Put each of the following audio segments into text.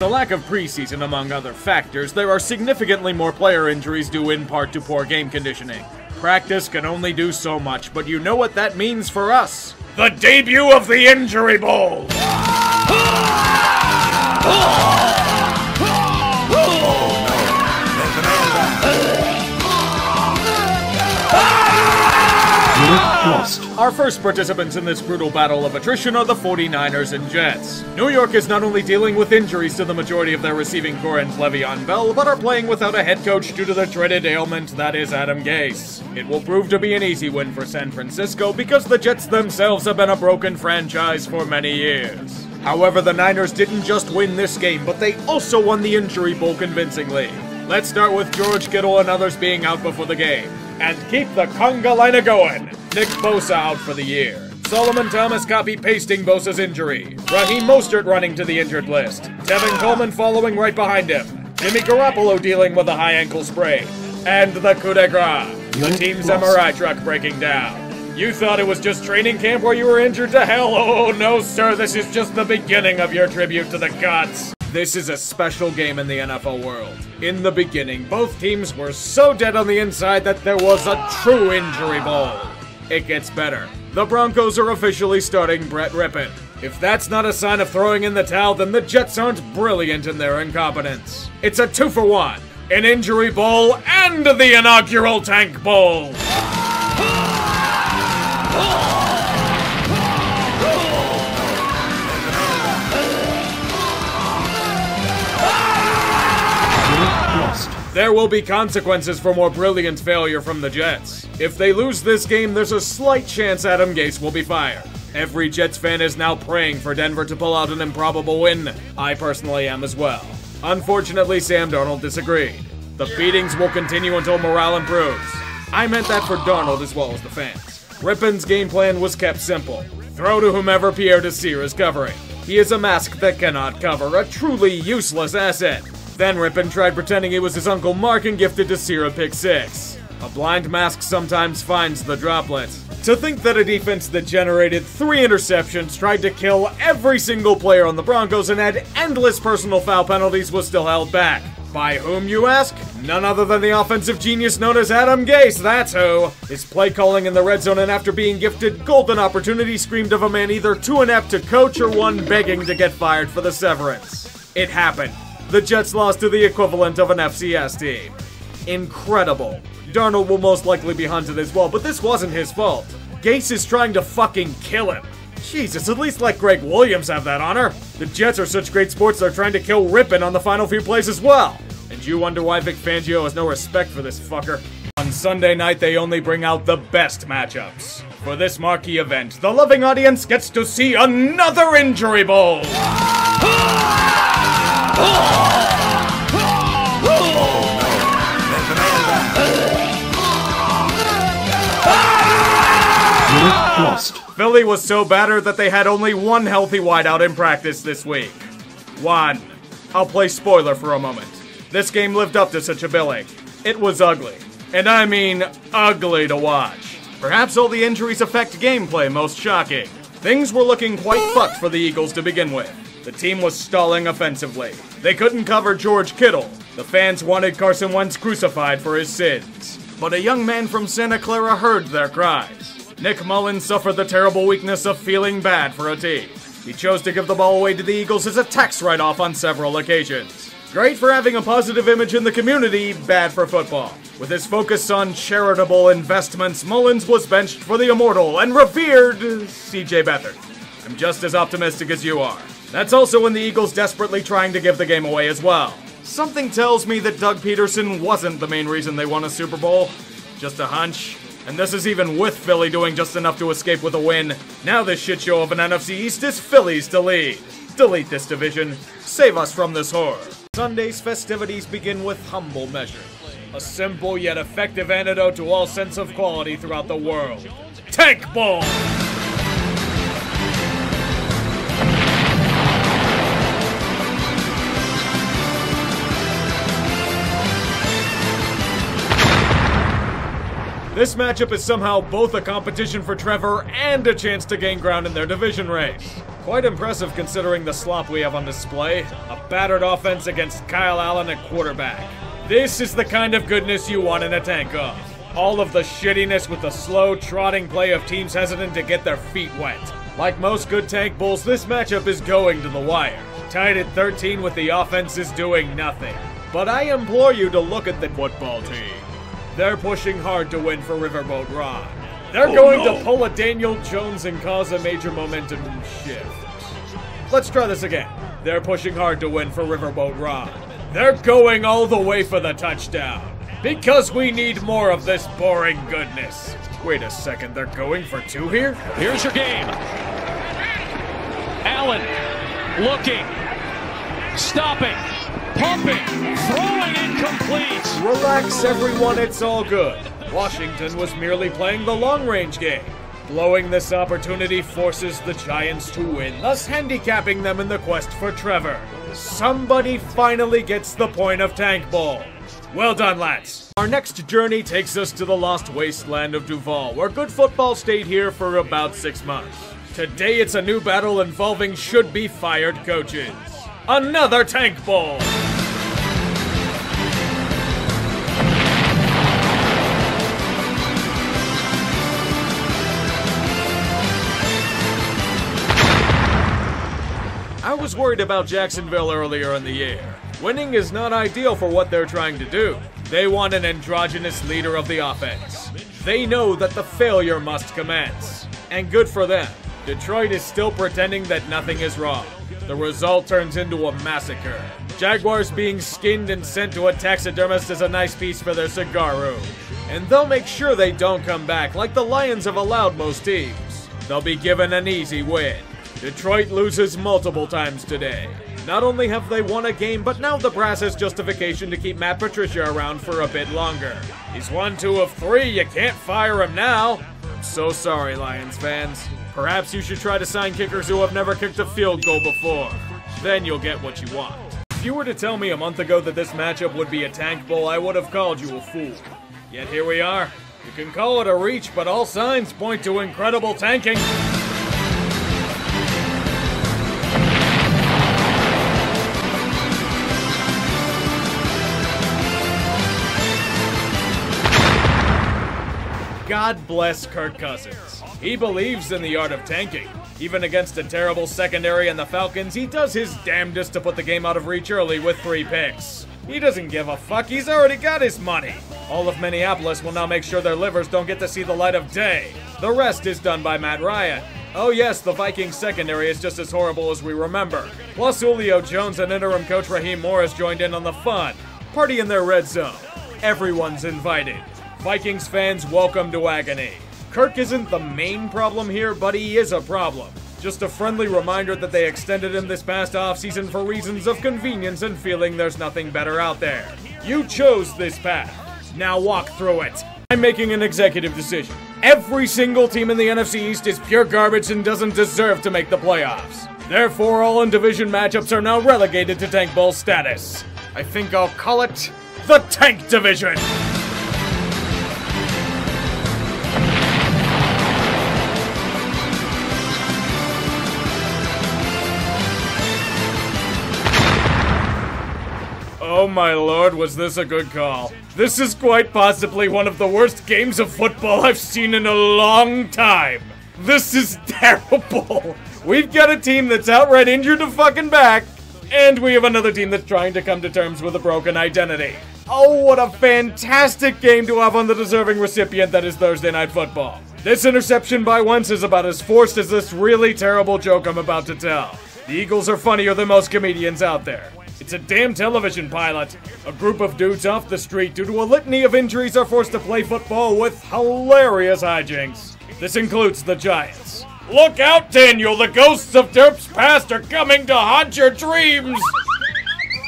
The lack of preseason among other factors, there are significantly more player injuries due in part to poor game conditioning. Practice can only do so much, but you know what that means for us. The debut of the Injury Bowl! Our first participants in this brutal battle of attrition are the 49ers and Jets. New York is not only dealing with injuries to the majority of their receiving core and Le'Veon Bell, but are playing without a head coach due to the dreaded ailment that is Adam Gase. It will prove to be an easy win for San Francisco because the Jets themselves have been a broken franchise for many years. However, the Niners didn't just win this game, but they also won the Injury Bowl convincingly. Let's start with George Kittle and others being out before the game. And keep the conga line going. Nick Bosa out for the year. Solomon Thomas copy-pasting Bosa's injury. Raheem Mostert running to the injured list. Tevin Coleman following right behind him. Jimmy Garoppolo dealing with a high ankle sprain. And the coup de grace. The team's MRI truck breaking down. You thought it was just training camp where you were injured to hell? Oh no, sir, this is just the beginning of your tribute to the gods. This is a special game in the NFL world. In the beginning, both teams were so dead on the inside that there was a true Injury Bowl. It gets better. The Broncos are officially starting Brett Rippon. If that's not a sign of throwing in the towel, then the Jets aren't brilliant in their incompetence. It's a 2-for-1. An Injury Bowl and the inaugural Tank Bowl. There will be consequences for more brilliant failure from the Jets. If they lose this game, there's a slight chance Adam Gase will be fired. Every Jets fan is now praying for Denver to pull out an improbable win. I personally am as well. Unfortunately, Sam Darnold disagreed. The beatings will continue until morale improves. I meant that for Darnold as well as the fans. Rippon's game plan was kept simple. Throw to whomever Pierre Desir is covering. He is a mask that cannot cover, a truly useless asset. Then Rippon tried pretending he was his Uncle Mark and gifted Desir a pick six. A blind mask sometimes finds the droplet. To think that a defense that generated 3 interceptions, tried to kill every single player on the Broncos, and had endless personal foul penalties was still held back. By whom, you ask? None other than the offensive genius known as Adam Gase, that's who. His play calling in the red zone, and after being gifted golden opportunity, screamed of a man either too inept to coach or one begging to get fired for the severance. It happened. The Jets lost to the equivalent of an FCS team. Incredible. Darnold will most likely be hunted as well, but this wasn't his fault. Gase is trying to fucking kill him. Jesus, at least let Greg Williams have that honor. The Jets are such great sports they're trying to kill Rippon on the final few plays as well. And you wonder why Vic Fangio has no respect for this fucker. On Sunday night, they only bring out the best matchups. For this marquee event, the loving audience gets to see another Injury Bowl. Philly was so battered that they had only one healthy wideout in practice this week. One. I'll play spoiler for a moment. This game lived up to such a billing. It was ugly. And I mean ugly to watch. Perhaps all the injuries affect gameplay most shocking. Things were looking quite fucked for the Eagles to begin with. The team was stalling offensively. They couldn't cover George Kittle. The fans wanted Carson Wentz crucified for his sins. But a young man from Santa Clara heard their cries. Nick Mullins suffered the terrible weakness of feeling bad for a team. He chose to give the ball away to the Eagles as a tax write-off on several occasions. Great for having a positive image in the community, bad for football. With his focus on charitable investments, Mullins was benched for the immortal and revered C.J. Beathard. I'm just as optimistic as you are. That's also when the Eagles desperately trying to give the game away as well. Something tells me that Doug Peterson wasn't the main reason they won a Super Bowl. Just a hunch. And this is even with Philly doing just enough to escape with a win. Now this shitshow of an NFC East is Philly's to lead. Delete this division. Save us from this horror. Sunday's festivities begin with humble measures. A simple yet effective antidote to all sense of quality throughout the world. Tank Bowl! This matchup is somehow both a competition for Trevor and a chance to gain ground in their division race. Quite impressive considering the slop we have on display. A battered offense against Kyle Allen at quarterback. This is the kind of goodness you want in a tank off. All of the shittiness with the slow, trotting play of teams hesitant to get their feet wet. Like most good tank bulls, this matchup is going to the wire. Tied at 13 with the offenses doing nothing. But I implore you to look at the football team. They're pushing hard to win for Riverboat Ron. They're going to pull a Daniel Jones and cause a major momentum shift. Let's try this again. They're pushing hard to win for Riverboat Ron. They're going all the way for the touchdown. Because we need more of this boring goodness. Wait a second, they're going for two here? Here's your game. Allen looking, stopping, pumping, throwing incomplete. Relax everyone, it's all good. Washington was merely playing the long-range game. Blowing this opportunity forces the Giants to win, thus handicapping them in the quest for Trevor. Somebody finally gets the point of tank ball. Well done, lads. Our next journey takes us to the lost wasteland of Duval, where good football stayed here for about 6 months. Today it's a new battle involving should-be-fired coaches. Another tank ball! I was worried about Jacksonville earlier in the year. Winning is not ideal for what they're trying to do. They want an androgynous leader of the offense. They know that the failure must commence. And good for them. Detroit is still pretending that nothing is wrong. The result turns into a massacre. Jaguars being skinned and sent to a taxidermist is a nice piece for their cigar room. And they'll make sure they don't come back like the Lions have allowed most teams. They'll be given an easy win. Detroit loses multiple times today. Not only have they won a game, but now the brass has justification to keep Matt Patricia around for a bit longer. He's 1-2 of 3, you can't fire him now. I'm so sorry, Lions fans. Perhaps you should try to sign kickers who have never kicked a field goal before. Then you'll get what you want. If you were to tell me a month ago that this matchup would be a tank bowl, I would have called you a fool. Yet here we are. You can call it a reach, but all signs point to incredible tanking. God bless Kirk Cousins. He believes in the art of tanking. Even against a terrible secondary and the Falcons, he does his damnedest to put the game out of reach early with 3 picks. He doesn't give a fuck, he's already got his money. All of Minneapolis will now make sure their livers don't get to see the light of day. The rest is done by Matt Ryan. Oh yes, the Vikings secondary is just as horrible as we remember. Plus Julio Jones and interim coach Raheem Morris joined in on the fun. Party in their red zone. Everyone's invited. Vikings fans, welcome to agony. Kirk isn't the main problem here, but he is a problem. Just a friendly reminder that they extended him this past offseason for reasons of convenience and feeling there's nothing better out there. You chose this path. Now walk through it. I'm making an executive decision. Every single team in the NFC East is pure garbage and doesn't deserve to make the playoffs. Therefore, all in-division matchups are now relegated to Tank Bowl status. I think I'll call it the Tank Division. Oh my lord, was this a good call. This is quite possibly one of the worst games of football I've seen in a long time. This is terrible. We've got a team that's outright injured to fucking back, and we have another team that's trying to come to terms with a broken identity. Oh, what a fantastic game to have on the deserving recipient that is Thursday Night Football. This interception by Wentz is about as forced as this really terrible joke I'm about to tell. The Eagles are funnier than most comedians out there. It's a damn television pilot. A group of dudes off the street due to a litany of injuries are forced to play football with hilarious hijinks. This includes the Giants. Look out, Daniel! The ghosts of Derp's past are coming to haunt your dreams!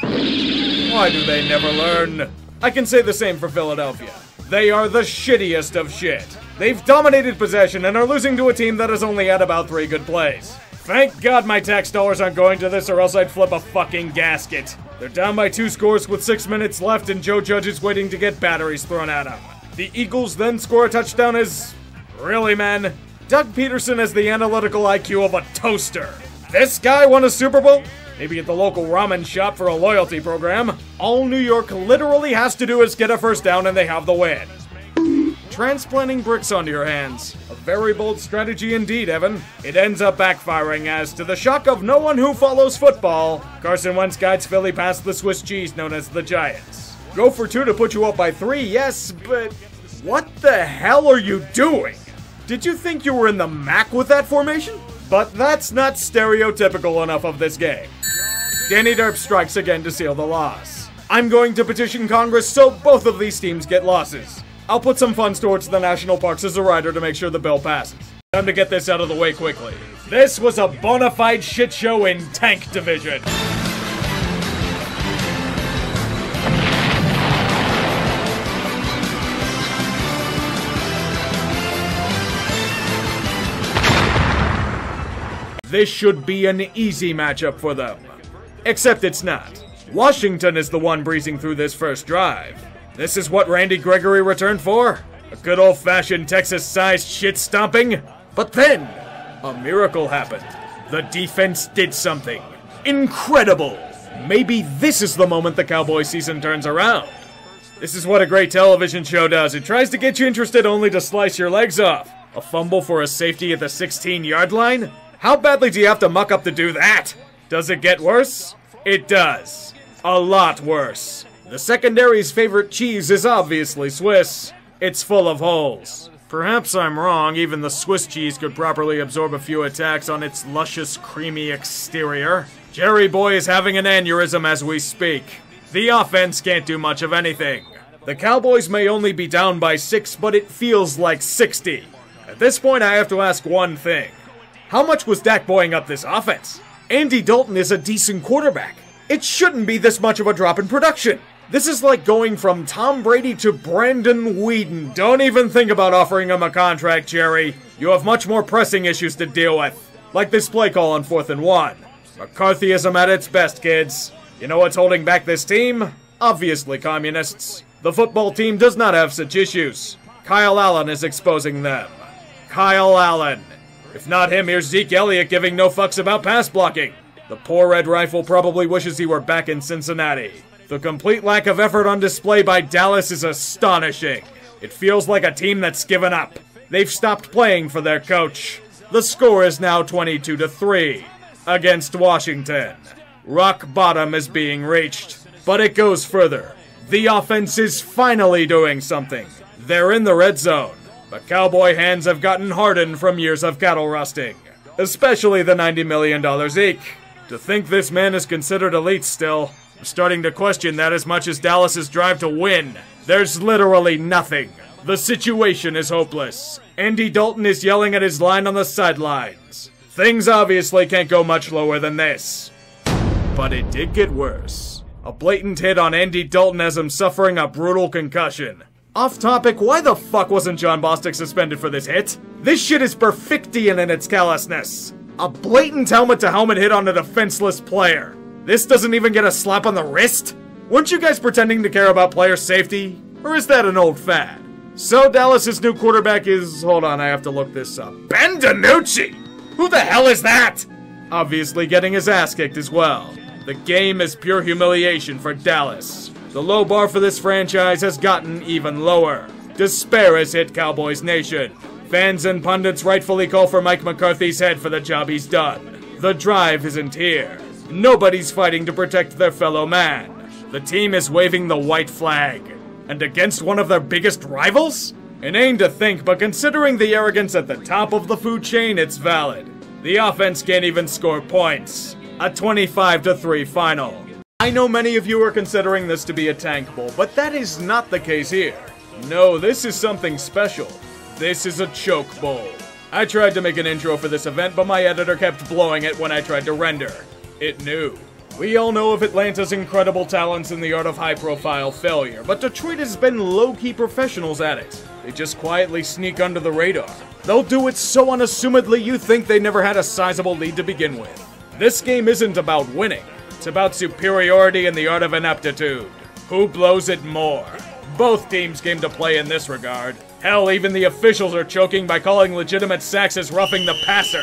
Why do they never learn? I can say the same for Philadelphia. They are the shittiest of shit. They've dominated possession and are losing to a team that has only had about 3 good plays. Thank God my tax dollars aren't going to this or else I'd flip a fucking gasket. They're down by 2 scores with 6 minutes left and Joe Judge is waiting to get batteries thrown at him. The Eagles then score a touchdown as... Really, man? Doug Peterson has the analytical IQ of a toaster. This guy won a Super Bowl? Maybe at the local ramen shop for a loyalty program. All New York literally has to do is get a first down and they have the win. Transplanting bricks onto your hands. A very bold strategy indeed, Evan. It ends up backfiring as, to the shock of no one who follows football, Carson Wentz guides Philly past the Swiss cheese known as the Giants. Go for 2 to put you up by 3, yes, but what the hell are you doing? Did you think you were in the MAC with that formation? But that's not stereotypical enough of this game. Danny Derp strikes again to seal the loss. I'm going to petition Congress so both of these teams get losses. I'll put some funds towards the national parks as a rider to make sure the bill passes. Time to get this out of the way quickly. This was a bona fide shit show in Tank Division. This should be an easy matchup for them. Except it's not. Washington is the one breezing through this first drive. This is what Randy Gregory returned for? A good old-fashioned Texas-sized shit-stomping? But then, a miracle happened. The defense did something incredible. Maybe this is the moment the Cowboys season turns around. This is what a great television show does. It tries to get you interested only to slice your legs off. A fumble for a safety at the 16-yard line? How badly do you have to muck up to do that? Does it get worse? It does. A lot worse. The secondary's favorite cheese is obviously Swiss. It's full of holes. Perhaps I'm wrong, even the Swiss cheese could properly absorb a few attacks on its luscious, creamy exterior. Jerry Boy is having an aneurysm as we speak. The offense can't do much of anything. The Cowboys may only be down by 6, but it feels like 60. At this point, I have to ask one thing. How much was Dak buoying up this offense? Andy Dalton is a decent quarterback. It shouldn't be this much of a drop in production. This is like going from Tom Brady to Brandon Whedon. Don't even think about offering him a contract, Jerry. You have much more pressing issues to deal with. Like this play call on 4th and 1. McCarthyism at its best, kids. You know what's holding back this team? Obviously communists. The football team does not have such issues. Kyle Allen is exposing them. Kyle Allen. If not him, here's Zeke Elliott giving no fucks about pass blocking. The poor Red Rifle probably wishes he were back in Cincinnati. The complete lack of effort on display by Dallas is astonishing. It feels like a team that's given up. They've stopped playing for their coach. The score is now 22-3 against Washington. Rock bottom is being reached, but it goes further. The offense is finally doing something. They're in the red zone. But Cowboy hands have gotten hardened from years of cattle rusting. Especially the $90 million Zeke. To think this man is considered elite still, I'm starting to question that as much as Dallas's drive to win. There's literally nothing. The situation is hopeless. Andy Dalton is yelling at his line on the sidelines. Things obviously can't go much lower than this. But it did get worse. A blatant hit on Andy Dalton has him suffering a brutal concussion. Off topic, why the fuck wasn't John Bostic suspended for this hit? This shit is Perfectian in its callousness. A blatant helmet-to-helmet hit on a defenseless player. This doesn't even get a slap on the wrist? Weren't you guys pretending to care about player safety? Or is that an old fad? So Dallas's new quarterback is... Hold on, I have to look this up. Ben DiNucci! Who the hell is that? Obviously getting his ass kicked as well. The game is pure humiliation for Dallas. The low bar for this franchise has gotten even lower. Despair has hit Cowboys Nation. Fans and pundits rightfully call for Mike McCarthy's head for the job he's done. The drive isn't here. Nobody's fighting to protect their fellow man. The team is waving the white flag. And against one of their biggest rivals? Inane to think, but considering the arrogance at the top of the food chain, it's valid. The offense can't even score points. A 25-3 final. I know many of you are considering this to be a tank bowl, but that is not the case here. No, this is something special. This is a choke bowl. I tried to make an intro for this event, but my editor kept blowing it when I tried to render. It knew. We all know of Atlanta's incredible talents in the art of high-profile failure, but Detroit has been low-key professionals at it. They just quietly sneak under the radar. They'll do it so unassumedly you think they never had a sizable lead to begin with. This game isn't about winning. It's about superiority and the art of ineptitude. Who blows it more? Both teams came to play in this regard. Hell, even the officials are choking by calling legitimate sacks as roughing the passer.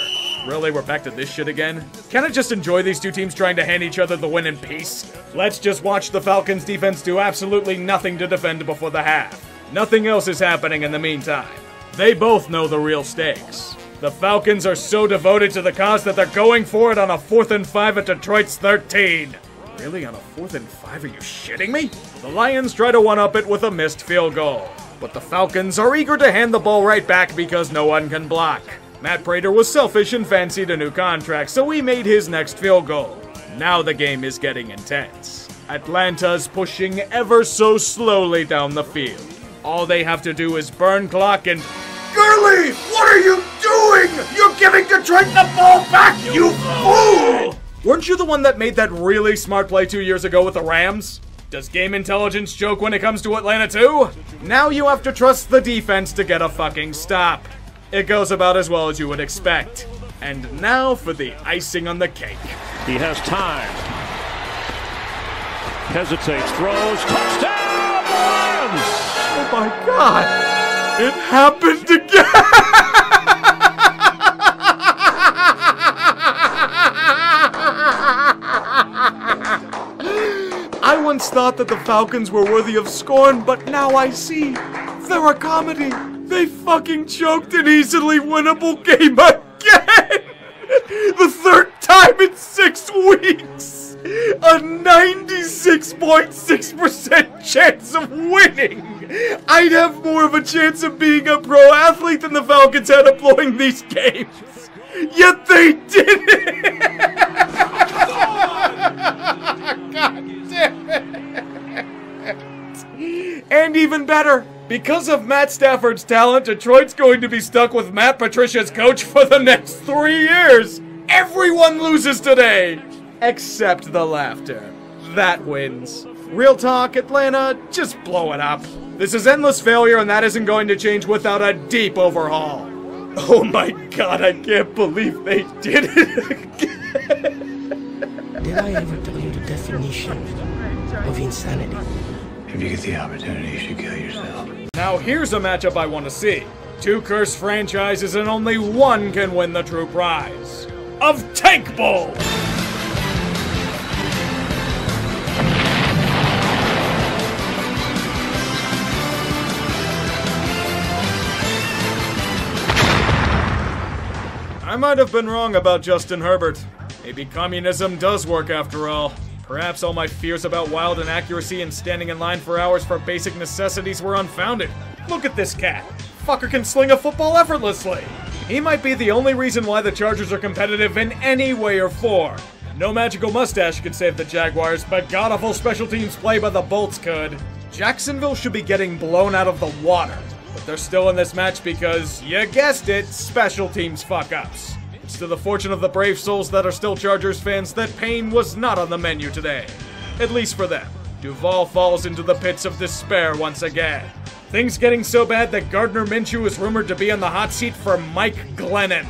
Really, we're back to this shit again? Can't I just enjoy these two teams trying to hand each other the win in peace? Let's just watch the Falcons defense do absolutely nothing to defend before the half. Nothing else is happening in the meantime. They both know the real stakes. The Falcons are so devoted to the cause that they're going for it on a 4th and 5 at Detroit's 13. Really, on a 4th and 5? Are you shitting me? The Lions try to one-up it with a missed field goal. But the Falcons are eager to hand the ball right back because no one can block. Matt Prater was selfish and fancied a new contract, so he made his next field goal. Now the game is getting intense. Atlanta's pushing ever so slowly down the field. All they have to do is burn clock and... Gurley! What are you doing? You're giving Detroit the ball back, you fool! Weren't you the one that made that really smart play 2 years ago with the Rams? Does game intelligence joke when it comes to Atlanta too? Now you have to trust the defense to get a fucking stop. It goes about as well as you would expect. And now for the icing on the cake. He has time. Hesitates, throws, touchdown, Lions! Oh my god! It happened again! I once thought that the Falcons were worthy of scorn, but now I see. They're a comedy. They fucking choked an easily winnable game again! The 3rd time in 6 weeks! A 96.6% chance of winning! I'd have more of a chance of being a pro athlete than the Falcons had of blowing these games. Yet they didn't! God damn it! And even better, because of Matt Stafford's talent, Detroit's going to be stuck with Matt Patricia's coach for the next 3 years! Everyone loses today! Except the laughter. That wins. Real talk, Atlanta, just blow it up. This is endless failure and that isn't going to change without a deep overhaul. Oh my god, I can't believe they did it again. Did I ever tell you the definition of insanity? If you get the opportunity, you should kill yourself. Now here's a matchup I want to see. 2 cursed franchises and only one can win the true prize. Of Tank Bowl! I might have been wrong about Justin Herbert. Maybe communism does work after all. Perhaps all my fears about wild inaccuracy and standing in line for hours for basic necessities were unfounded. Look at this cat. Fucker can sling a football effortlessly. He might be the only reason why the Chargers are competitive in any way or form. No magical mustache could save the Jaguars, but god-awful special teams play by the Bolts could. Jacksonville should be getting blown out of the water. But they're still in this match because, you guessed it, special teams fuck-ups. It's to the fortune of the brave souls that are still Chargers fans that pain was not on the menu today. At least for them. Duval falls into the pits of despair once again. Things getting so bad that Gardner Minshew is rumored to be on the hot seat for Mike Glennon.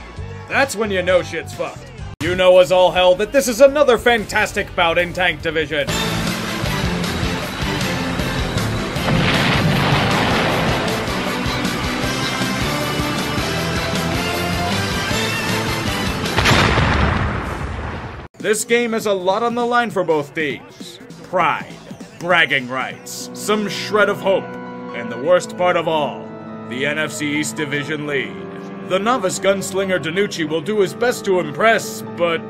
That's when you know shit's fucked. You know as all hell that this is another fantastic bout in Tank Division. This game has a lot on the line for both teams. Pride, bragging rights, some shred of hope, and the worst part of all, the NFC East Division lead. The novice gunslinger DiNucci will do his best to impress, but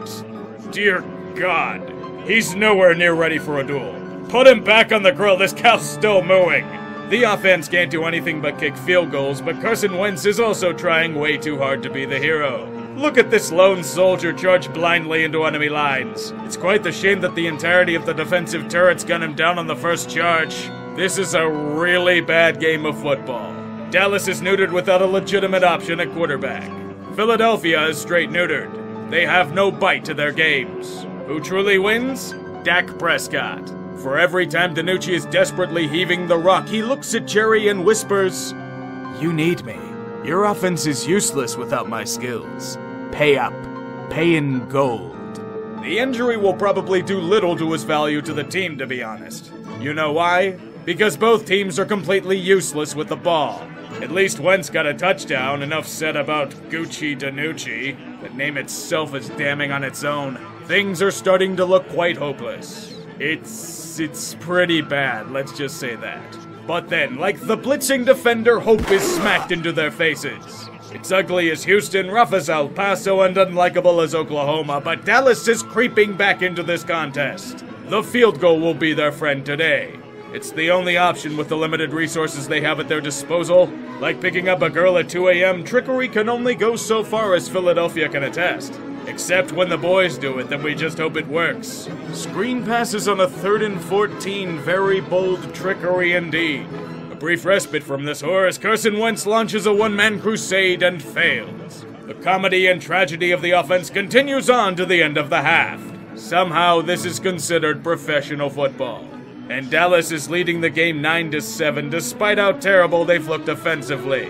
dear God, he's nowhere near ready for a duel. Put him back on the grill, this cow's still mooing. The offense can't do anything but kick field goals, but Carson Wentz is also trying way too hard to be the hero. Look at this lone soldier charge blindly into enemy lines. It's quite the shame that the entirety of the defensive turrets gun him down on the first charge. This is a really bad game of football. Dallas is neutered without a legitimate option at quarterback. Philadelphia is straight neutered. They have no bite to their games. Who truly wins? Dak Prescott. For every time DiNucci is desperately heaving the rock, he looks at Jerry and whispers, "You need me. Your offense is useless without my skills. Pay up. Pay in gold." The injury will probably do little to his value to the team, to be honest. You know why? because both teams are completely useless with the ball. At least Wentz got a touchdown. Enough said about Gucci Danucci. The name itself is damning on its own. Things are starting to look quite hopeless. It's pretty bad, let's just say that. But then, like the blitzing defender, hope is smacked into their faces. It's ugly as Houston, rough as El Paso, and unlikable as Oklahoma, but Dallas is creeping back into this contest. The field goal will be their friend today. It's the only option with the limited resources they have at their disposal. Like picking up a girl at 2 a.m., trickery can only go so far, as Philadelphia can attest. Except when the boys do it, then we just hope it works. Screen passes on a 3rd and 14, very bold trickery indeed. A brief respite from this horror as Carson Wentz launches a one-man crusade and fails. The comedy and tragedy of the offense continues on to the end of the half. Somehow this is considered professional football. And Dallas is leading the game 9-7 despite how terrible they've looked offensively.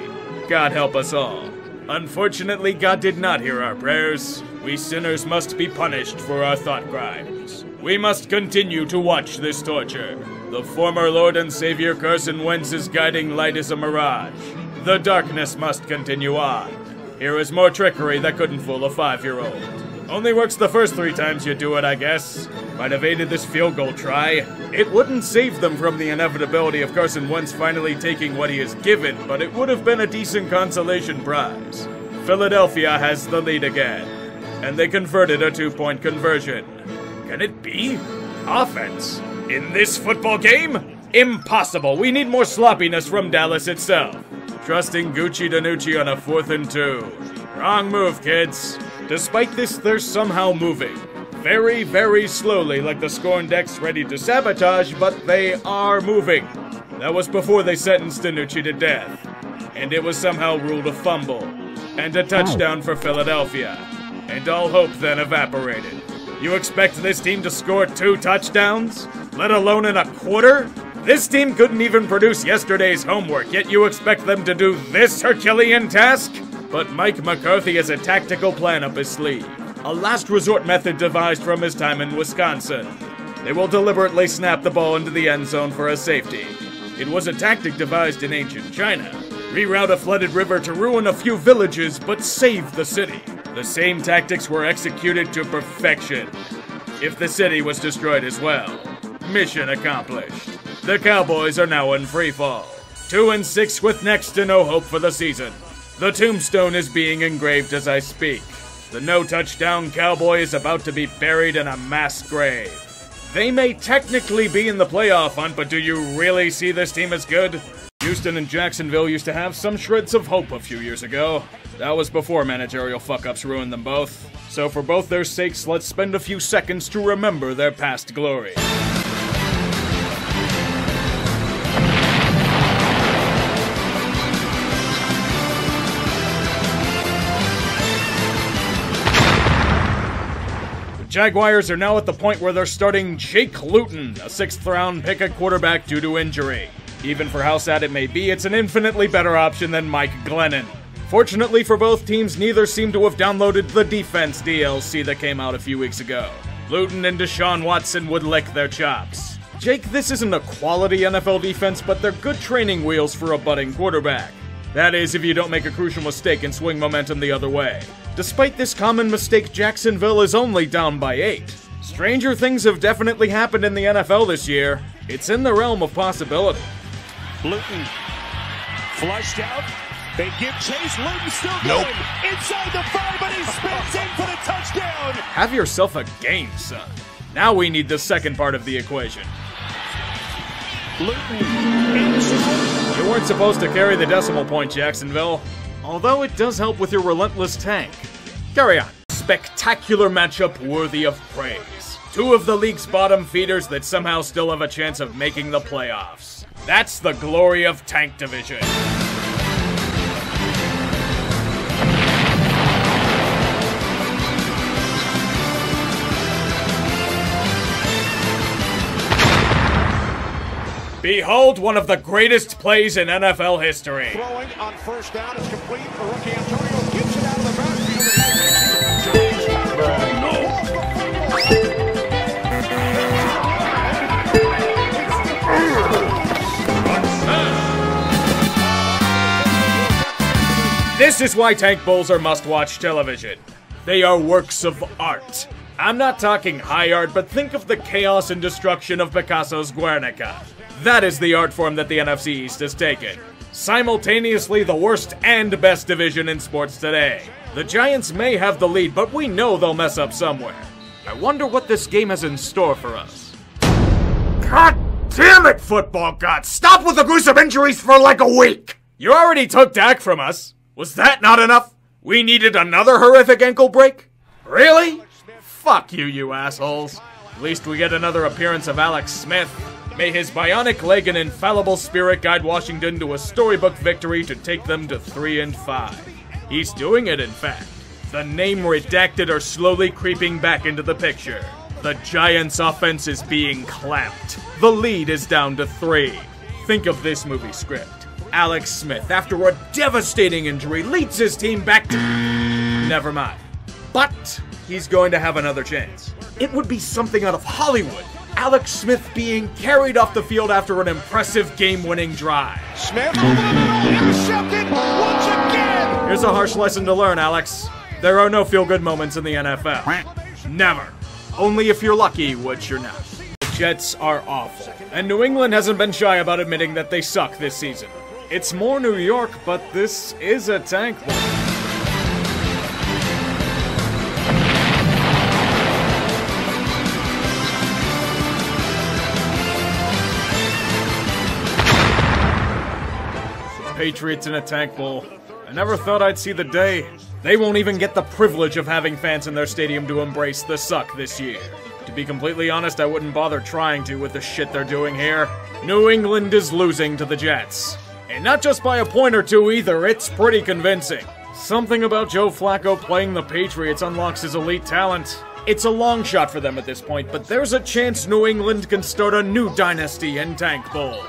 God help us all. Unfortunately, God did not hear our prayers. We sinners must be punished for our thought crimes. We must continue to watch this torture. The former Lord and Savior Carson Wentz's guiding light is a mirage. The darkness must continue on. Here is more trickery that couldn't fool a 5-year-old. Only works the first 3 times you do it, I guess. Might have aided this field goal try. It wouldn't save them from the inevitability of Carson Wentz finally taking what he is given, but it would have been a decent consolation prize. Philadelphia has the lead again, and they converted a 2-point conversion. Can it be? Offense? In this football game? Impossible. We need more sloppiness from Dallas itself. Trusting Gucci Danucci on a 4th and 2. Wrong move, kids. Despite this, they're somehow moving. Very, very slowly, like the scorned ex ready to sabotage, but they are moving. That was before they sentenced Danucci to death. And it was somehow ruled a fumble. And a touchdown for Philadelphia. And all hope then evaporated. You expect this team to score 2 touchdowns? Let alone in a quarter? This team couldn't even produce yesterday's homework, yet you expect them to do this Herculean task? But Mike McCarthy has a tactical plan up his sleeve. A last resort method devised from his time in Wisconsin. They will deliberately snap the ball into the end zone for a safety. It was a tactic devised in ancient China. Reroute a flooded river to ruin a few villages, but save the city. The same tactics were executed to perfection. If the city was destroyed as well. Mission accomplished. The Cowboys are now in free fall. 2-6 with next to no hope for the season. The tombstone is being engraved as I speak. The no-touchdown Cowboy is about to be buried in a mass grave. They may technically be in the playoff hunt, but do you really see this team as good? Houston and Jacksonville used to have some shreds of hope a few years ago. That was before managerial fuck-ups ruined them both. So for both their sakes, let's spend a few seconds to remember their past glory. Jaguars are now at the point where they're starting Jake Luton, a 6th-round pick at quarterback due to injury. Even for how sad it may be, it's an infinitely better option than Mike Glennon. Fortunately for both teams, neither seem to have downloaded the defense DLC that came out a few weeks ago. Luton and Deshaun Watson would lick their chops. Jake, this isn't a quality NFL defense, but they're good training wheels for a budding quarterback. That is, if you don't make a crucial mistake and swing momentum the other way. Despite this common mistake, Jacksonville is only down by 8. Stranger things have definitely happened in the NFL this year. It's in the realm of possibility. Luton flushed out. They give chase. Luton still going. Inside the 5, but he spins in for the touchdown. Have yourself a game, son. Now we need the second part of the equation. Luton. You weren't supposed to carry the decimal point, Jacksonville. Although it does help with your relentless tank. Carry on. Spectacular matchup worthy of praise. 2 of the league's bottom feeders that somehow still have a chance of making the playoffs. That's the glory of Tank Division. Behold one of the greatest plays in NFL history. Throwing on first down is complete. The rookie Antonio gets it out of the backfield. This is why tank bowls are must-watch television. They are works of art. I'm not talking high art, but think of the chaos and destruction of Picasso's Guernica. That is the art form that the NFC East has taken. Simultaneously the worst and best division in sports today. The Giants may have the lead, but we know they'll mess up somewhere. I wonder what this game has in store for us. God damn it, football gods! Stop with the gruesome injuries for like a week! You already took Dak from us. Was that not enough? We needed another horrific ankle break? Really? Fuck you, you assholes. At least we get another appearance of Alex Smith. May his bionic leg and infallible spirit guide Washington to a storybook victory to take them to 3-5. He's doing it, in fact. The name redacted are slowly creeping back into the picture. The Giants' offense is being clamped. The lead is down to 3. Think of this movie script. Alex Smith, after a devastating injury, leads his team back to... Never mind. But he's going to have another chance. It would be something out of Hollywood. Alex Smith being carried off the field after an impressive game-winning drive. Smith over the middle, intercepted once again. Here's a harsh lesson to learn, Alex. There are no feel-good moments in the NFL. Never. Only if you're lucky, which you're not. The Jets are awful, and New England hasn't been shy about admitting that they suck this season. It's more New York, but this is a tank bowl. Patriots in a tank bowl. I never thought I'd see the day. They won't even get the privilege of having fans in their stadium to embrace the suck this year. To be completely honest, I wouldn't bother trying to with the shit they're doing here. New England is losing to the Jets. And not just by a point or two either, it's pretty convincing. Something about Joe Flacco playing the Patriots unlocks his elite talent. It's a long shot for them at this point, but there's a chance New England can start a new dynasty in Tank Bowl.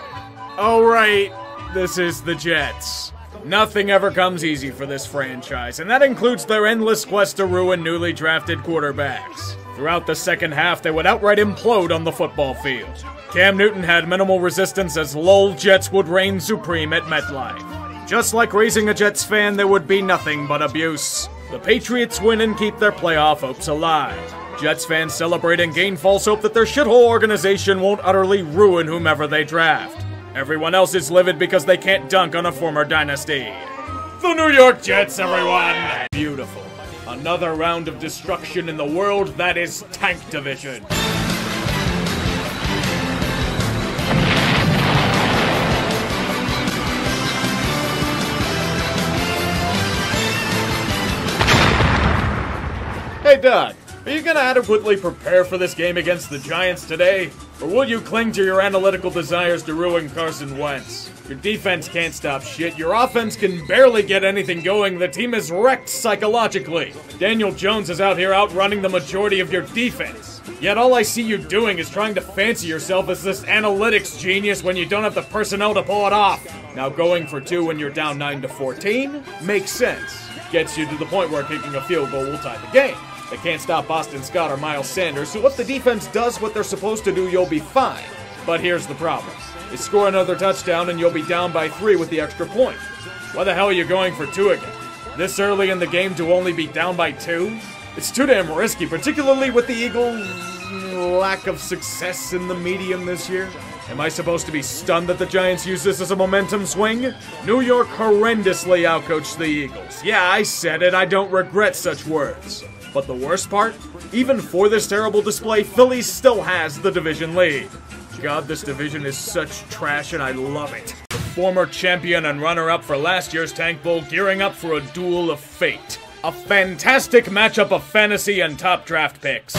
Oh right, this is the Jets. Nothing ever comes easy for this franchise, and that includes their endless quest to ruin newly drafted quarterbacks. Throughout the second half, they would outright implode on the football field. Cam Newton had minimal resistance as LOL Jets would reign supreme at MetLife. Just like raising a Jets fan, there would be nothing but abuse. The Patriots win and keep their playoff hopes alive. Jets fans celebrate and gain false hope that their shithole organization won't utterly ruin whomever they draft. Everyone else is livid because they can't dunk on a former dynasty. The New York Jets, everyone! Beautiful. Another round of destruction in the world that is Tank Division. Hey Doug, are you gonna adequately prepare for this game against the Giants today? Or will you cling to your analytical desires to ruin Carson Wentz? Your defense can't stop shit, your offense can barely get anything going, the team is wrecked psychologically. Daniel Jones is out here outrunning the majority of your defense. Yet all I see you doing is trying to fancy yourself as this analytics genius when you don't have the personnel to pull it off. Now going for 2 when you're down 9-14 makes sense. Gets you to the point where kicking a field goal will tie the game. They can't stop Boston Scott or Miles Sanders, so if the defense does what they're supposed to do, you'll be fine. But here's the problem. They score another touchdown and you'll be down by 3 with the extra point. Why the hell are you going for 2 again? This early in the game to only be down by 2? It's too damn risky, particularly with the Eagles' lack of success in the medium this year. Am I supposed to be stunned that the Giants use this as a momentum swing? New York horrendously outcoached the Eagles. Yeah, I said it, I don't regret such words. But the worst part? Even for this terrible display, Philly still has the division lead. God, this division is such trash and I love it. The former champion and runner-up for last year's Tank Bowl gearing up for a duel of fate. A fantastic matchup of fantasy and top draft picks.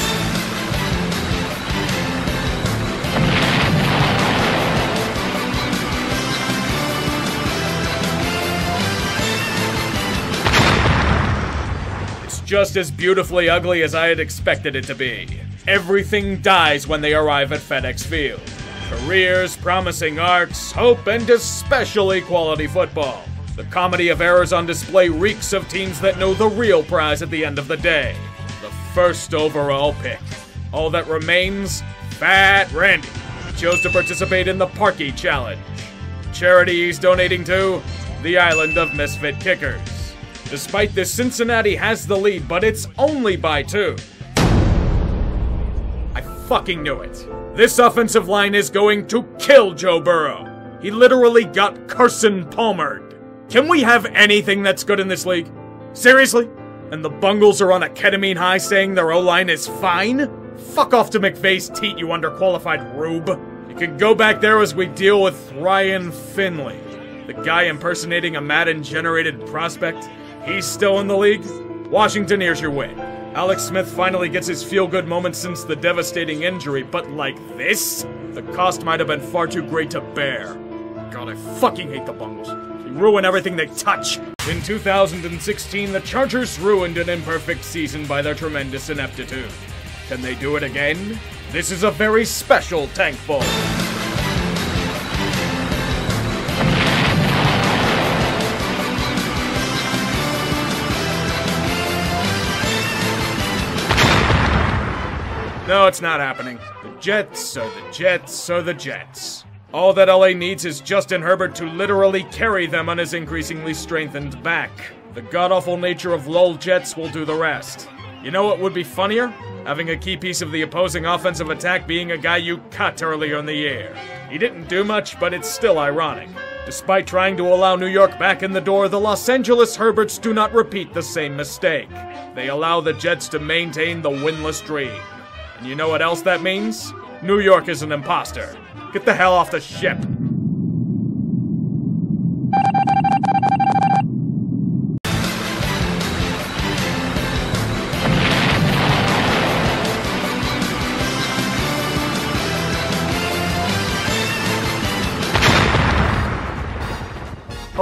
Just as beautifully ugly as I had expected it to be. Everything dies when they arrive at FedEx Field. Careers, promising arcs, hope, and especially quality football. The comedy of errors on display reeks of teams that know the real prize at the end of the day. The first overall pick. All that remains, Fat Randy. He chose to participate in the Parky Challenge. Charity he's donating to, the Island of Misfit Kickers. Despite this, Cincinnati has the lead, but it's only by 2. I fucking knew it. This offensive line is going to kill Joe Burrow. He literally got Carson Palmered. Can we have anything that's good in this league? Seriously? And the Bengals are on a ketamine high saying their O-line is fine? Fuck off to McVay's teat, you underqualified rube. You can go back there as we deal with Ryan Finley, the guy impersonating a Madden-generated prospect. He's still in the league? Washington, here's your win. Alex Smith finally gets his feel-good moment since the devastating injury, but like this? The cost might have been far too great to bear. God, I fucking hate the Bengals. They ruin everything they touch. In 2016, the Chargers ruined an imperfect season by their tremendous ineptitude. Can they do it again? This is a very special Tank Bowl. No, it's not happening. The Jets are the Jets are the Jets. All that LA needs is Justin Herbert to literally carry them on his increasingly strengthened back. The god-awful nature of LOL Jets will do the rest. You know what would be funnier? Having a key piece of the opposing offensive attack being a guy you cut earlier in the year. He didn't do much, but it's still ironic. Despite trying to allow New York back in the door, the Los Angeles Herberts do not repeat the same mistake. They allow the Jets to maintain the winless dream. And you know what else that means? New York is an imposter. Get the hell off the ship.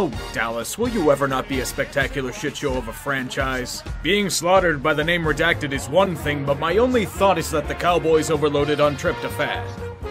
Oh, Dallas, will you ever not be a spectacular shitshow of a franchise? Being slaughtered by the name redacted is one thing, but my only thought is that the Cowboys overloaded on tryptophan.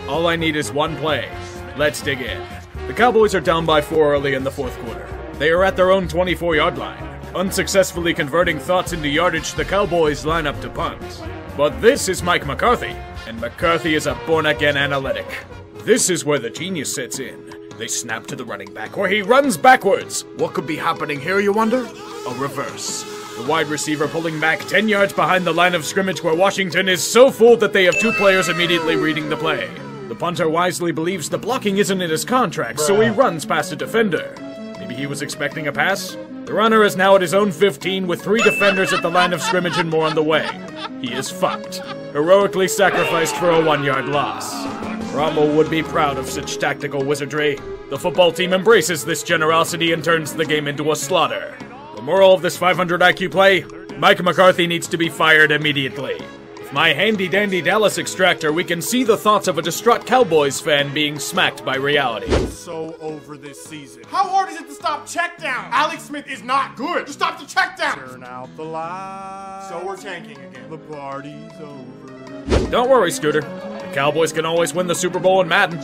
All I need is one play. Let's dig in. The Cowboys are down by 4 early in the 4th quarter. They are at their own 24-yard line. Unsuccessfully converting thoughts into yardage, the Cowboys line up to punt. But this is Mike McCarthy, and McCarthy is a born-again analytic. This is where the genius sits in. They snap to the running back, where he runs backwards. What could be happening here, you wonder? A reverse. The wide receiver pulling back 10 yards behind the line of scrimmage, where Washington is so fooled that they have 2 players immediately reading the play. The punter wisely believes the blocking isn't in his contract, so he runs past a defender. Maybe he was expecting a pass? The runner is now at his own 15 with 3 defenders at the line of scrimmage and more on the way. He is fucked. Heroically sacrificed for a 1-yard loss. Rommel would be proud of such tactical wizardry. The football team embraces this generosity and turns the game into a slaughter. The moral of this 500 IQ play? Mike McCarthy needs to be fired immediately. With my handy-dandy Dallas extractor, we can see the thoughts of a distraught Cowboys fan being smacked by reality. So over this season. How hard is it to stop check down? Alex Smith is not good. Just stop the check down. Turn out the lights. So we're tanking again. The party's over. Don't worry, Scooter. The Cowboys can always win the Super Bowl in Madden.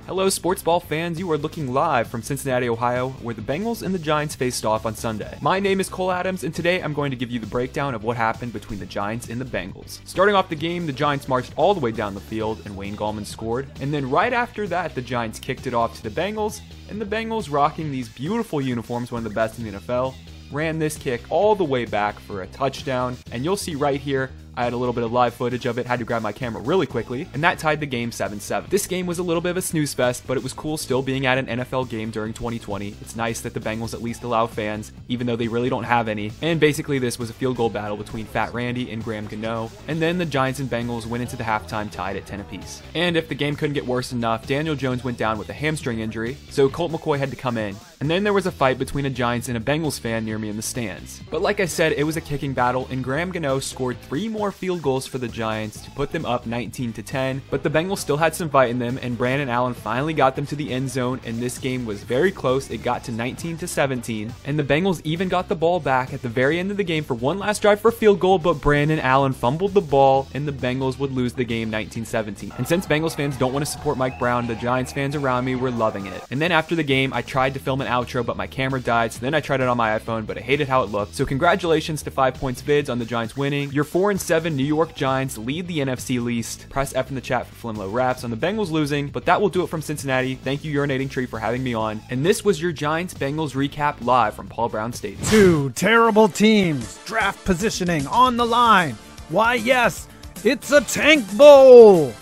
Hello, sports ball fans. You are looking live from Cincinnati, Ohio, where the Bengals and the Giants faced off on Sunday. My name is Cole Adams, and today I'm going to give you the breakdown of what happened between the Giants and the Bengals. Starting off the game, the Giants marched all the way down the field, and Wayne Gallman scored. And then right after that, the Giants kicked it off to the Bengals, and the Bengals, rocking these beautiful uniforms, one of the best in the NFL, ran this kick all the way back for a touchdown. And you'll see right here, I had a little bit of live footage of it, had to grab my camera really quickly, and that tied the game 7-7. This game was a little bit of a snooze fest, but it was cool still being at an NFL game during 2020. It's nice that the Bengals at least allow fans, even though they really don't have any. And basically this was a field goal battle between Fat Randy and Graham Gano, and then the Giants and Bengals went into the halftime tied at 10 apiece. And if the game couldn't get worse enough, Daniel Jones went down with a hamstring injury, so Colt McCoy had to come in. And then there was a fight between a Giants and a Bengals fan near me in the stands. But like I said, it was a kicking battle, and Graham Gano scored 3 more more field goals for the Giants to put them up 19-10, but the Bengals still had some fight in them, and Brandon Allen finally got them to the end zone, and this game was very close. It got to 19-17, and the Bengals even got the ball back at the very end of the game for one last drive for a field goal, but Brandon Allen fumbled the ball, and the Bengals would lose the game 19-17. And since Bengals fans don't want to support Mike Brown, the Giants fans around me were loving it. And then after the game, I tried to film an outro, but my camera died, so then I tried it on my iPhone, but I hated how it looked. So congratulations to 5 Points Vids on the Giants winning. Your 4-7 New York Giants lead the NFC East. Press F in the chat for Flimlo Raps on the Bengals losing, but that will do it from Cincinnati. Thank you, Urinating Tree, for having me on. And this was your Giants-Bengals recap live from Paul Brown Stadium. Two terrible teams, draft positioning on the line. Why, yes, it's a tank bowl.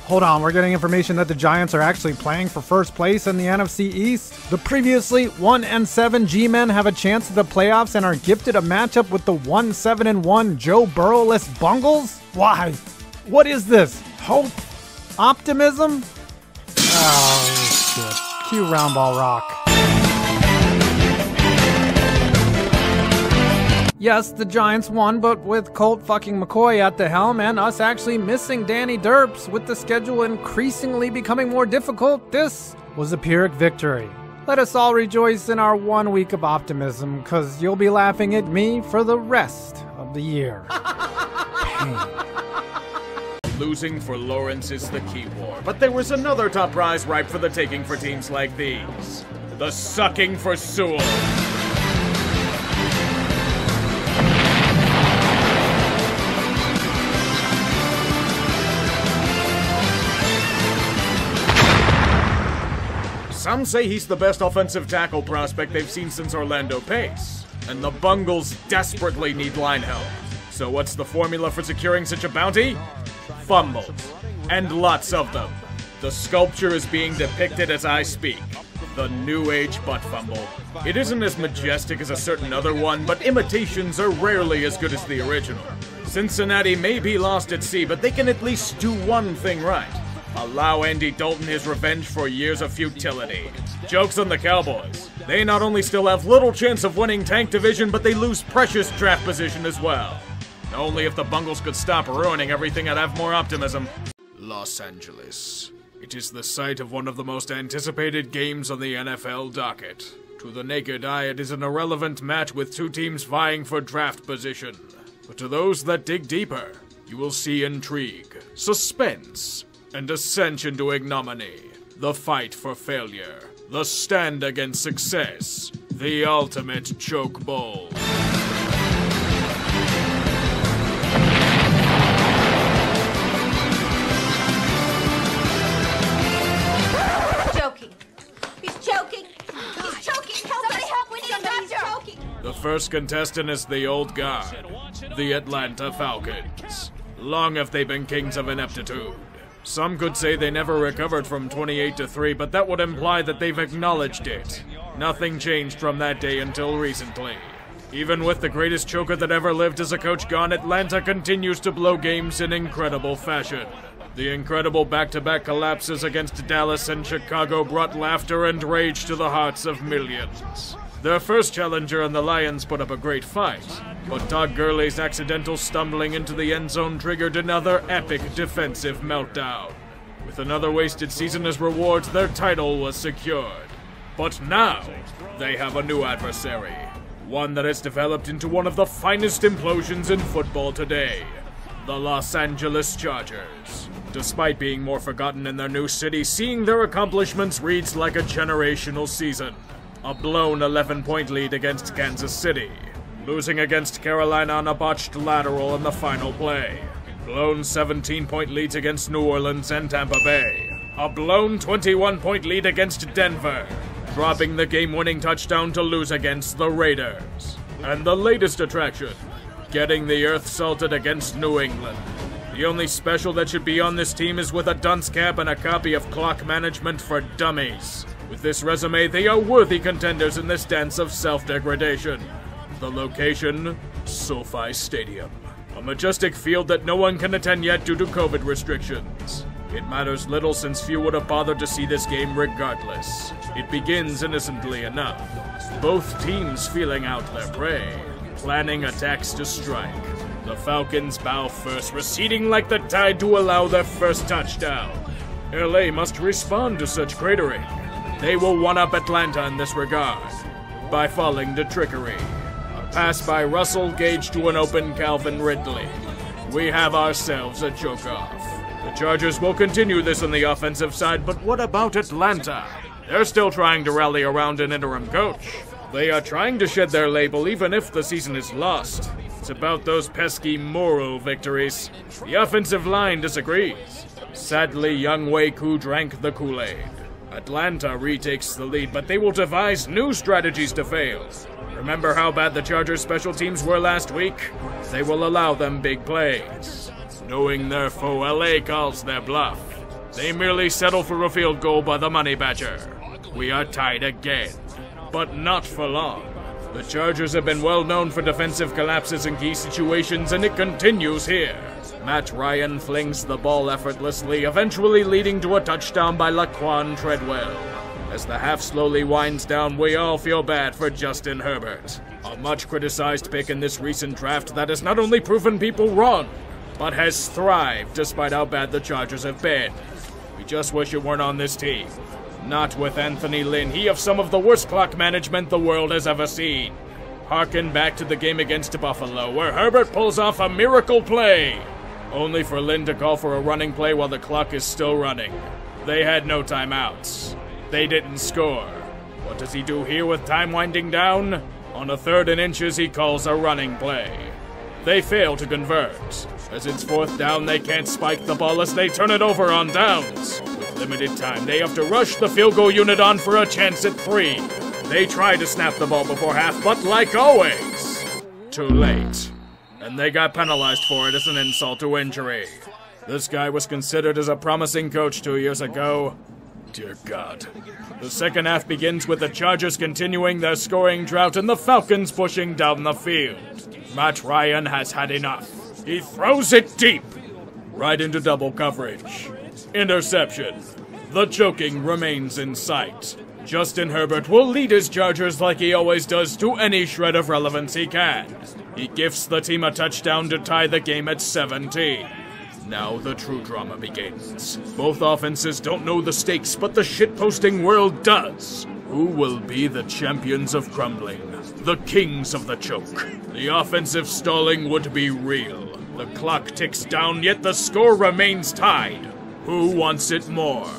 Hold on, we're getting information that the Giants are actually playing for first place in the NFC East. The previously 1-7 G-Men have a chance at the playoffs and are gifted a matchup with the 1-7-1 Joe Burrow-less Bungles? Why? What is this? Hope? Optimism? Oh, shit. Cue Round Ball Rock. Yes, the Giants won, but with Colt fucking McCoy at the helm and us actually missing Danny Derps, with the schedule increasingly becoming more difficult, this was a Pyrrhic victory. Let us all rejoice in our 1 week of optimism, cause you'll be laughing at me for the rest of the year. Pain. Losing for Lawrence is the key war, but there was another top prize ripe for the taking for teams like these. The sucking for Sewell. Some say he's the best offensive tackle prospect they've seen since Orlando Pace, and the Bungles desperately need line help. So what's the formula for securing such a bounty? Fumbles, and lots of them. The sculpture is being depicted as I speak. The new age butt fumble. It isn't as majestic as a certain other one, but imitations are rarely as good as the original. Cincinnati may be lost at sea, but they can at least do one thing right. Allow Andy Dalton his revenge for years of futility. Joke's on the Cowboys. They not only still have little chance of winning tank division, but they lose precious draft position as well. Only if the Bungles could stop ruining everything, I'd have more optimism. Los Angeles. It is the site of one of the most anticipated games on the NFL docket. To the naked eye, it is an irrelevant match with two teams vying for draft position. But to those that dig deeper, you will see intrigue, suspense, and ascension to ignominy. The fight for failure. The stand against success. The ultimate choke bowl. Choking. He's choking. He's choking. Help us. Somebody help. We need a doctor. Choking. The first contestant is the old guard. The Atlanta Falcons. Long have they been kings of ineptitude. Some could say they never recovered from 28-3, but that would imply that they've acknowledged it. Nothing changed from that day until recently. Even with the greatest choker that ever lived as a coach gone, Atlanta continues to blow games in incredible fashion. The incredible back-to-back collapses against Dallas and Chicago brought laughter and rage to the hearts of millions. Their first challenger and the Lions put up a great fight, but Todd Gurley's accidental stumbling into the end zone triggered another epic defensive meltdown. With another wasted season as rewards, their title was secured. But now, they have a new adversary. One that has developed into one of the finest implosions in football today. The Los Angeles Chargers. Despite being more forgotten in their new city, seeing their accomplishments reads like a generational season. A blown 11-point lead against Kansas City. Losing against Carolina on a botched lateral in the final play. Blown 17-point leads against New Orleans and Tampa Bay. A blown 21-point lead against Denver. Dropping the game-winning touchdown to lose against the Raiders. And the latest attraction, getting the earth salted against New England. The only special that should be on this team is with a dunce cap and a copy of Clock Management for Dummies. With this resume, they are worthy contenders in this dance of self-degradation. The location, SoFi Stadium. A majestic field that no one can attend yet due to COVID restrictions. It matters little since few would have bothered to see this game regardless. It begins innocently enough. Both teams feeling out their prey, planning attacks to strike. The Falcons bow first, receding like the tide to allow their first touchdown. LA must respond to such cratering. They will one-up Atlanta in this regard by falling to trickery. A pass by Russell Gage to an open Calvin Ridley. We have ourselves a choke-off. The Chargers will continue this on the offensive side, but what about Atlanta? They're still trying to rally around an interim coach. They are trying to shed their label even if the season is lost. It's about those pesky moral victories. The offensive line disagrees. Sadly, Young Wei Koo drank the Kool-Aid. Atlanta retakes the lead, but they will devise new strategies to fail. Remember how bad the Chargers' special teams were last week? They will allow them big plays. Knowing their foe, LA calls their bluff. They merely settle for a field goal by the Money Badger. We are tied again, but not for long. The Chargers have been well known for defensive collapses in key situations, and it continues here. Matt Ryan flings the ball effortlessly, eventually leading to a touchdown by Laquan Treadwell. As the half slowly winds down, we all feel bad for Justin Herbert. A much criticized pick in this recent draft that has not only proven people wrong, but has thrived despite how bad the Chargers have been. We just wish it weren't on this team. Not with Anthony Lynn, he of some of the worst clock management the world has ever seen. Harken back to the game against Buffalo, where Herbert pulls off a miracle play, only for Lynn to call for a running play while the clock is still running. They had no timeouts. They didn't score. What does he do here with time winding down? On a 3rd and inches, he calls a running play. They fail to convert. As it's 4th down, they can't spike the ball as they turn it over on downs. With limited time, they have to rush the field goal unit on for a chance at 3. They try to snap the ball before half, but like always, too late. And they got penalized for it as an insult to injury. This guy was considered as a promising coach 2 years ago. Dear God. The second half begins with the Chargers continuing their scoring drought and the Falcons pushing down the field. Matt Ryan has had enough. He throws it deep, right into double coverage. Interception. The choking remains in sight. Justin Herbert will lead his Chargers like he always does to any shred of relevance he can. He gifts the team a touchdown to tie the game at 17. Now the true drama begins. Both offenses don't know the stakes, but the shitposting world does. Who will be the champions of crumbling? The kings of the choke. The offensive stalling would be real. The clock ticks down, yet the score remains tied. Who wants it more?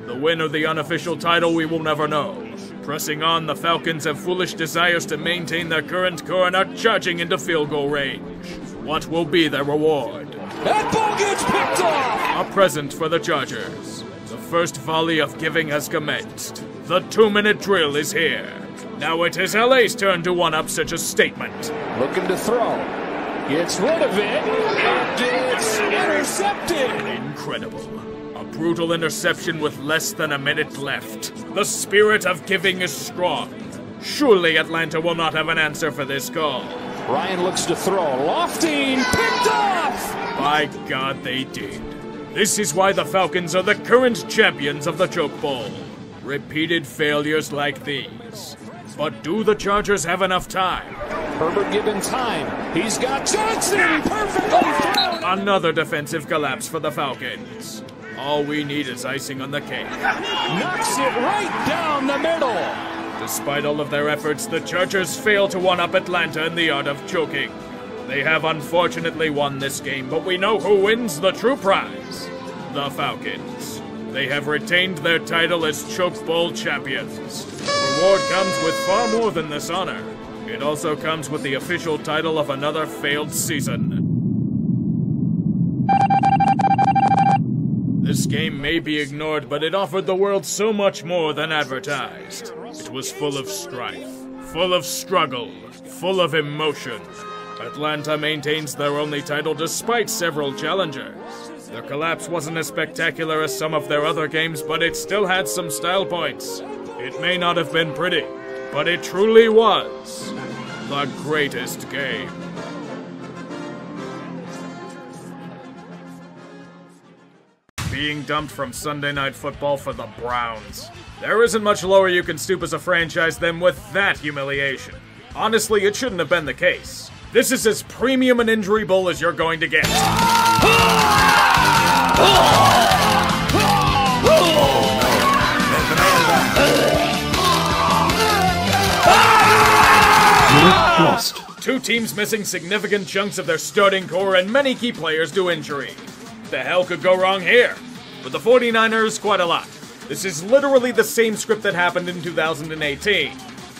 The win or the unofficial title, we will never know. Pressing on, the Falcons have foolish desires to maintain their current core and are charging into field goal range. What will be their reward? That ball gets picked off! A present for the Chargers. The first volley of giving has commenced. The 2-minute drill is here. Now it is LA's turn to one-up such a statement. Looking to throw. Gets rid of it. And it's intercepted. Incredible. A brutal interception with less than a minute left. The spirit of giving is strong. Surely Atlanta will not have an answer for this call. Ryan looks to throw. Lofting. Picked off! By God, they did. This is why the Falcons are the current champions of the Choke Bowl. Repeated failures like these. But do the Chargers have enough time? Herbert given time. He's got Johnson perfectly thrown. Another defensive collapse for the Falcons. All we need is icing on the cake. Knocks it right down the middle. Despite all of their efforts, the Chargers fail to one-up Atlanta in the art of choking. They have unfortunately won this game, but we know who wins the true prize. The Falcons. They have retained their title as Choke Bowl champions. The reward comes with far more than this honor. It also comes with the official title of another failed season. This game may be ignored, but it offered the world so much more than advertised. It was full of strife, full of struggle, full of emotion. Atlanta maintains their only title despite several challengers. Their collapse wasn't as spectacular as some of their other games, but it still had some style points. It may not have been pretty, but it truly was the greatest game. being dumped from Sunday Night Football for the Browns. There isn't much lower you can stoop as a franchise than with that humiliation. Honestly, it shouldn't have been the case. This is as premium an injury bowl as you're going to get. Lost. Two teams missing significant chunks of their starting core and many key players to injury. The hell could go wrong here? With the 49ers, quite a lot. This is literally the same script that happened in 2018.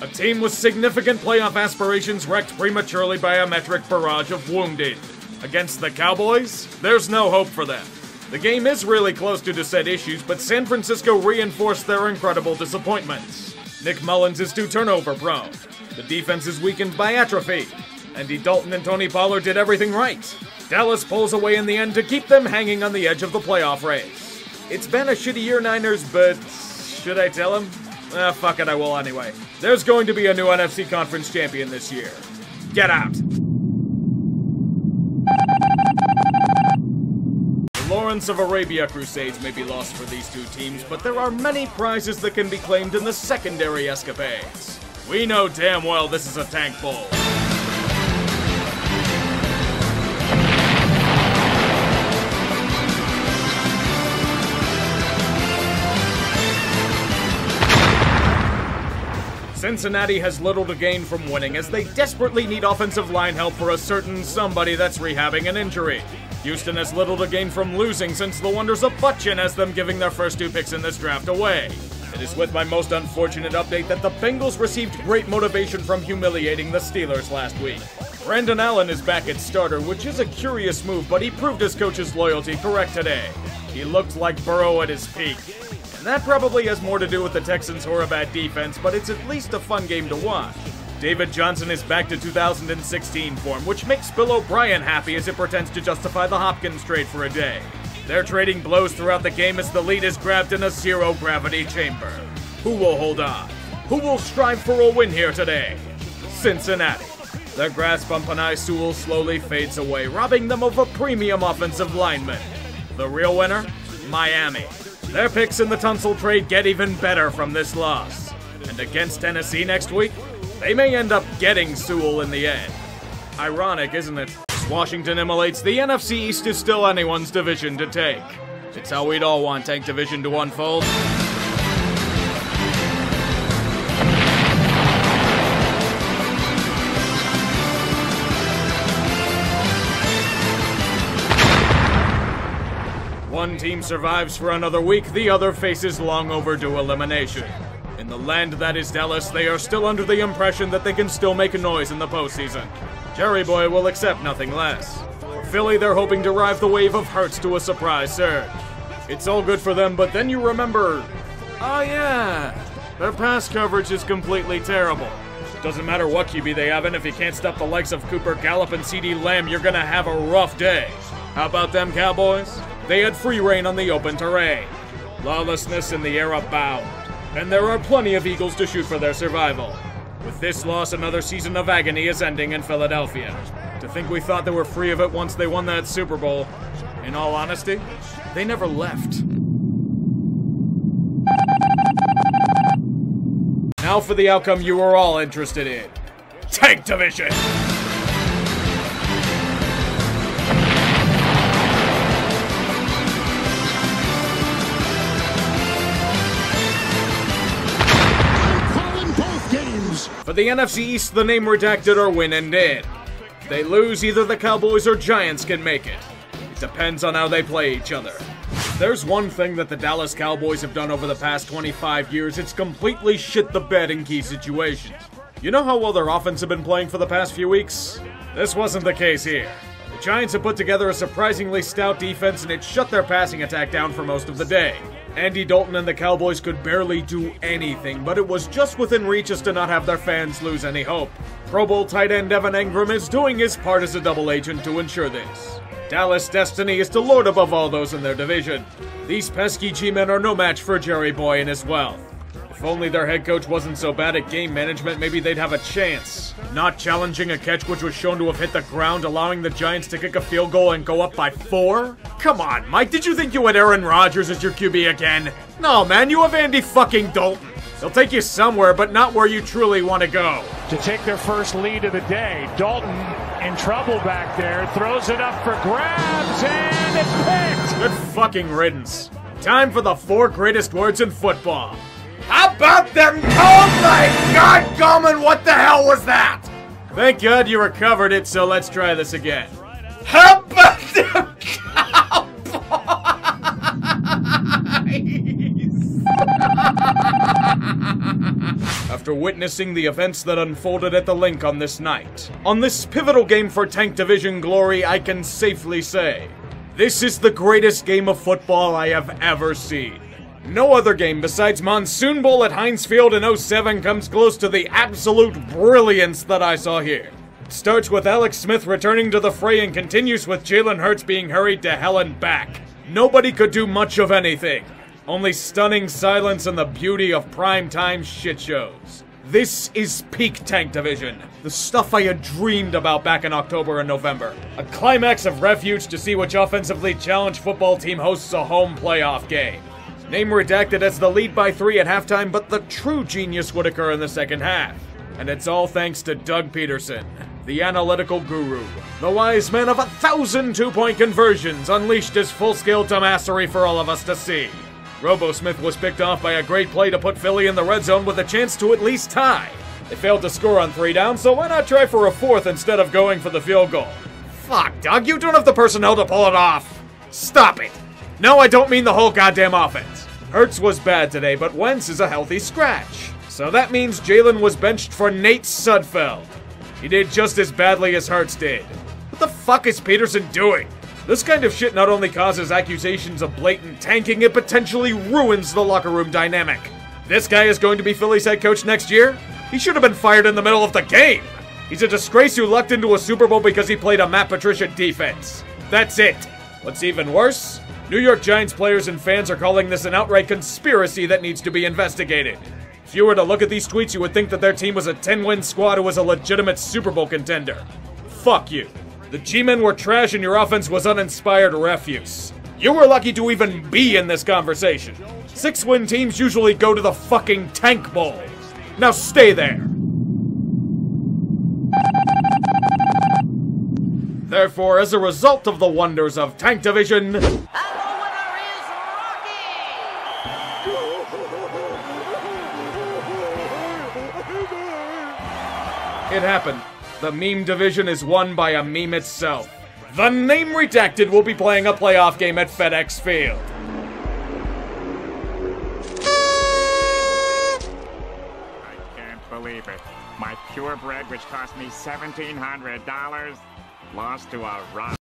A team with significant playoff aspirations wrecked prematurely by a metric barrage of wounded. Against the Cowboys, there's no hope for them. The game is really close to set issues, but San Francisco reinforced their incredible disappointments. Nick Mullins is too turnover prone. The defense is weakened by atrophy. Andy Dalton and Tony Pollard did everything right. Dallas pulls away in the end to keep them hanging on the edge of the playoff race. It's been a shitty year, Niners, but should I tell him? Fuck it, I will anyway. There's going to be a new NFC Conference champion this year. Get out. The Lawrence of Arabia crusades may be lost for these two teams, but there are many prizes that can be claimed in the secondary escapades. We know damn well this is a tank bowl. Cincinnati has little to gain from winning as they desperately need offensive line help for a certain somebody that's rehabbing an injury. Houston has little to gain from losing since the wonders of Butchin has them giving their first two picks in this draft away. It is with my most unfortunate update that the Bengals received great motivation from humiliating the Steelers last week. Brandon Allen is back at starter, which is a curious move, but he proved his coach's loyalty correct today. He looked like Burrow at his peak. And that probably has more to do with the Texans' horrible defense, but it's at least a fun game to watch. David Johnson is back to 2016 form, which makes Bill O'Brien happy as it pretends to justify the Hopkins trade for a day. They're trading blows throughout the game as the lead is grabbed in a zero-gravity chamber. Who will hold on? Who will strive for a win here today? Cincinnati. Their grasp on Penei Sewell slowly fades away, robbing them of a premium offensive lineman. The real winner? Miami. Their picks in the Tunsil trade get even better from this loss. And against Tennessee next week, they may end up getting Sewell in the end. Ironic, isn't it? Washington immolates, the NFC East is still anyone's division to take. It's how we'd all want Tank Division to unfold. One team survives for another week, the other faces long overdue elimination. In the land that is Dallas, they are still under the impression that they can still make a noise in the postseason. Jerry Boy will accept nothing less. For Philly, they're hoping to ride the wave of Hurts to a surprise surge. It's all good for them, but then you remember, oh yeah, their pass coverage is completely terrible. Doesn't matter what QB they have, and if you can't stop the likes of Cooper Gallup and CeeDee Lamb, you're gonna have a rough day. How about them Cowboys? They had free reign on the open terrain. Lawlessness in the air abound, and there are plenty of Eagles to shoot for their survival. With this loss, another season of agony is ending in Philadelphia. To think we thought they were free of it once they won that Super Bowl. In all honesty, they never left. Now for the outcome you were all interested in. Tank Division! For the NFC East, the name redacted are win and in. If they lose, either the Cowboys or Giants can make it. It depends on how they play each other. There's one thing that the Dallas Cowboys have done over the past 25 years, it's completely shit the bed in key situations. You know how well their offense have been playing for the past few weeks? This wasn't the case here. The Giants have put together a surprisingly stout defense and it shut their passing attack down for most of the day. Andy Dalton and the Cowboys could barely do anything, but it was just within reach as to not have their fans lose any hope. Pro Bowl tight end Evan Engram is doing his part as a double agent to ensure this. Dallas' destiny is to lord above all those in their division. These pesky G-men are no match for Jerry Boy and his wealth. If If only their head coach wasn't so bad at game management, maybe they'd have a chance. Not challenging a catch which was shown to have hit the ground, allowing the Giants to kick a field goal and go up by 4? Come on, Mike, did you think you had Aaron Rodgers as your QB again? No, man, you have Andy fucking Dalton. He'll take you somewhere, but not where you truly want to go. To take their first lead of the day, Dalton in trouble back there, throws it up for grabs, and it's picked! Good fucking riddance. Time for the 4 greatest words in football. How about them? Oh my God, Goldman, what the hell was that? Thank God you recovered it, so let's try this again. How about them After witnessing the events that unfolded at the Link on this night, on this pivotal game for Tank Division glory, I can safely say, this is the greatest game of football I have ever seen. No other game besides Monsoon Bowl at Heinz Field in 07 comes close to the absolute brilliance that I saw here. It starts with Alex Smith returning to the fray and continues with Jalen Hurts being hurried to hell and back. Nobody could do much of anything. Only stunning silence and the beauty of primetime shit shows. This is peak Tank Division. The stuff I had dreamed about back in October and November. A climax of refuge to see which offensively challenged football team hosts a home playoff game. Name redacted as the lead by 3 at halftime, but the true genius would occur in the second half. And it's all thanks to Doug Peterson, the analytical guru. The wise man of 1,000 two-point conversions unleashed his full-scale dumbassery for all of us to see. Robo Smith was picked off by a great play to put Philly in the red zone with a chance to at least tie. They failed to score on 3 downs, so why not try for a 4th instead of going for the field goal? Fuck, Doug, you don't have the personnel to pull it off. Stop it. No, I don't mean the whole goddamn offense. Hurts was bad today, but Wentz is a healthy scratch. So that means Jalen was benched for Nate Sudfeld. He did just as badly as Hurts did. What the fuck is Peterson doing? This kind of shit not only causes accusations of blatant tanking, it potentially ruins the locker room dynamic. This guy is going to be Philly's head coach next year? He should have been fired in the middle of the game. He's a disgrace who lucked into a Super Bowl because he played a Matt Patricia defense. That's it. What's even worse? New York Giants players and fans are calling this an outright conspiracy that needs to be investigated. If you were to look at these tweets, you would think that their team was a 10-win squad who was a legitimate Super Bowl contender. Fuck you. The G-men were trash and your offense was uninspired refuse. You were lucky to even be in this conversation. 6-win teams usually go to the fucking Tank Bowl. Now stay there. Therefore, as a result of the wonders of Tank Division, it happened. The meme division is won by a meme itself. The Name Redacted will be playing a playoff game at FedEx Field. I can't believe it. My purebred, which cost me $1,700, lost to a rock.